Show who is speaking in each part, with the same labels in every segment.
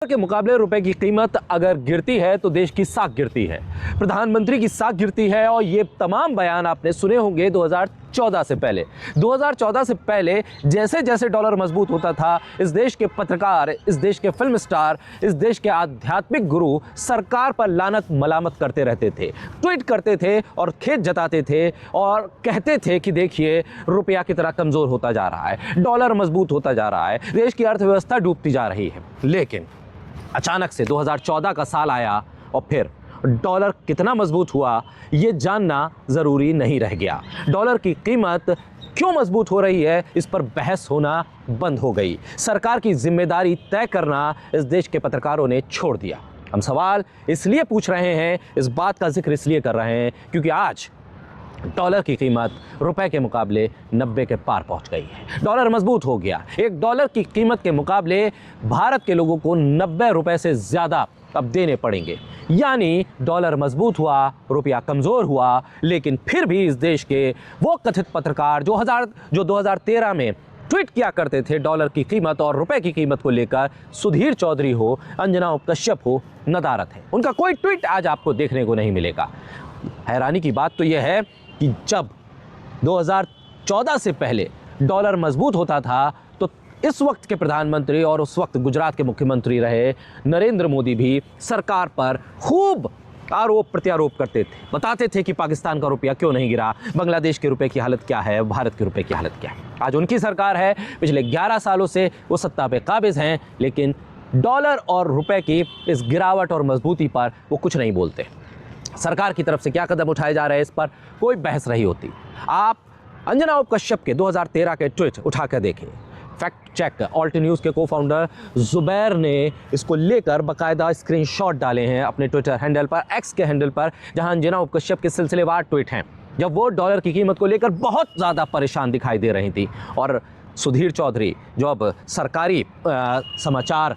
Speaker 1: के मुकाबले रुपए की कीमत अगर गिरती है तो देश की साख गिरती है, प्रधानमंत्री की साख गिरती है। और ये तमाम बयान आपने सुने होंगे 2014 से पहले। 2014 से पहले जैसे जैसे डॉलर मजबूत होता था, इस देश के पत्रकार, इस देश के फिल्म स्टार, इस देश के आध्यात्मिक गुरु सरकार पर लानत मलामत करते रहते थे, ट्वीट करते थे और खेद जताते थे और कहते थे कि देखिए रुपया कितना कमजोर होता जा रहा है, डॉलर मजबूत होता जा रहा है, देश की अर्थव्यवस्था डूबती जा रही है। लेकिन अचानक से 2014 का साल आया और फिर डॉलर कितना मजबूत हुआ ये जानना ज़रूरी नहीं रह गया। डॉलर की कीमत क्यों मजबूत हो रही है इस पर बहस होना बंद हो गई। सरकार की जिम्मेदारी तय करना इस देश के पत्रकारों ने छोड़ दिया। हम सवाल इसलिए पूछ रहे हैं, इस बात का जिक्र इसलिए कर रहे हैं क्योंकि आज डॉलर की कीमत रुपए के मुकाबले 90 के पार पहुंच गई है। डॉलर मजबूत हो गया। एक डॉलर की कीमत के मुकाबले भारत के लोगों को 90 रुपए से ज़्यादा अब देने पड़ेंगे। यानी डॉलर मजबूत हुआ, रुपया कमज़ोर हुआ, लेकिन फिर भी इस देश के वो कथित पत्रकार जो 2013 में ट्वीट किया करते थे डॉलर की कीमत और रुपए की कीमत को लेकर, सुधीर चौधरी हो, अंजना कश्यप हो, नदारत है। उनका कोई ट्वीट आज आपको देखने को नहीं मिलेगा। हैरानी की बात तो यह है कि जब 2014 से पहले डॉलर मजबूत होता था तो इस वक्त के प्रधानमंत्री और उस वक्त गुजरात के मुख्यमंत्री रहे नरेंद्र मोदी भी सरकार पर खूब आरोप प्रत्यारोप करते थे, बताते थे कि पाकिस्तान का रुपया क्यों नहीं गिरा, बांग्लादेश के रुपए की हालत क्या है, भारत के रुपए की हालत क्या है। आज उनकी सरकार है, पिछले 11 सालों से वो सत्ता पे काबिज हैं, लेकिन डॉलर और रुपए की इस गिरावट और मजबूती पर वो कुछ नहीं बोलते। सरकार की तरफ से क्या कदम उठाए जा रहे हैं इस पर कोई बहस नहीं होती। आप अंजना कश्यप के 2013 के ट्वीट उठा कर देखें। फैक्ट चेक ऑल्ट न्यूज़ के को-फाउंडर जुबैर ने इसको लेकर बाकायदा स्क्रीनशॉट डाले हैं अपने ट्विटर हैंडल पर, एक्स के हैंडल पर, जहां अंजना कश्यप के सिलसिलेवार ट्वीट हैं जब वो डॉलर की कीमत को लेकर बहुत ज़्यादा परेशान दिखाई दे रही थी। और सुधीर चौधरी जो अब सरकारी समाचार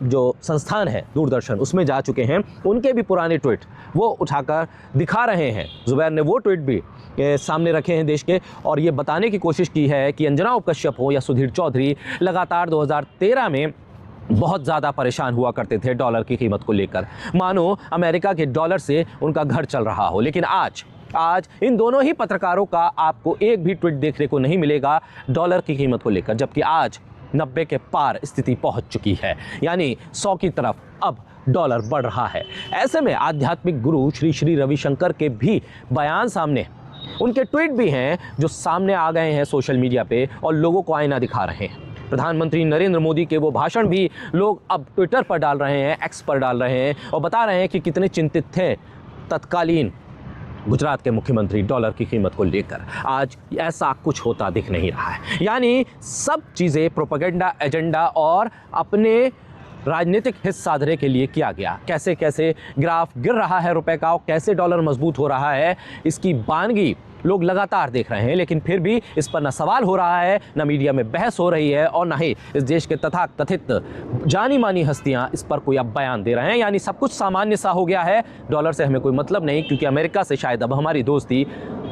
Speaker 1: जो संस्थान है दूरदर्शन उसमें जा चुके हैं, उनके भी पुराने ट्वीट वो उठाकर दिखा रहे हैं। जुबैर ने वो ट्वीट भी सामने रखे हैं देश के और ये बताने की कोशिश की है कि अंजना कश्यप हो या सुधीर चौधरी लगातार 2013 में बहुत ज़्यादा परेशान हुआ करते थे डॉलर की कीमत को लेकर, मानो अमेरिका के डॉलर से उनका घर चल रहा हो। लेकिन आज इन दोनों ही पत्रकारों का आपको एक भी ट्वीट देखने को नहीं मिलेगा डॉलर की कीमत को लेकर, जबकि आज 90 के पार स्थिति पहुंच चुकी है। यानी 100 की तरफ अब डॉलर बढ़ रहा है। ऐसे में आध्यात्मिक गुरु श्री श्री रविशंकर के भी बयान सामने, उनके ट्वीट भी हैं जो सामने आ गए हैं सोशल मीडिया पे और लोगों को आईना दिखा रहे हैं। प्रधानमंत्री नरेंद्र मोदी के वो भाषण भी लोग अब ट्विटर पर डाल रहे हैं, एक्स पर डाल रहे हैं और बता रहे हैं कि कितने चिंतित थे तत्कालीन गुजरात के मुख्यमंत्री डॉलर की कीमत को लेकर। आज ऐसा कुछ होता दिख नहीं रहा है। यानी सब चीज़ें प्रोपेगेंडा एजेंडा और अपने राजनीतिक हित साधने के लिए किया गया। कैसे कैसे ग्राफ गिर रहा है रुपए का और कैसे डॉलर मजबूत हो रहा है, इसकी बानगी लोग लगातार देख रहे हैं, लेकिन फिर भी इस पर न सवाल हो रहा है, न मीडिया में बहस हो रही है और न ही इस देश के तथाकथित जानी मानी हस्तियां इस पर कोई अब बयान दे रहे हैं। यानी सब कुछ सामान्य सा हो गया है। डॉलर से हमें कोई मतलब नहीं, क्योंकि अमेरिका से शायद अब हमारी दोस्ती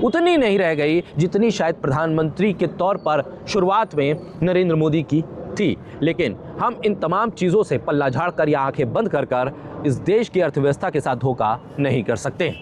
Speaker 1: उतनी नहीं रह गई जितनी शायद प्रधानमंत्री के तौर पर शुरुआत में नरेंद्र मोदी की थी। लेकिन हम इन तमाम चीज़ों से पल्ला झाड़ कर या आंखें बंद कर इस देश की अर्थव्यवस्था के साथ धोखा नहीं कर सकते।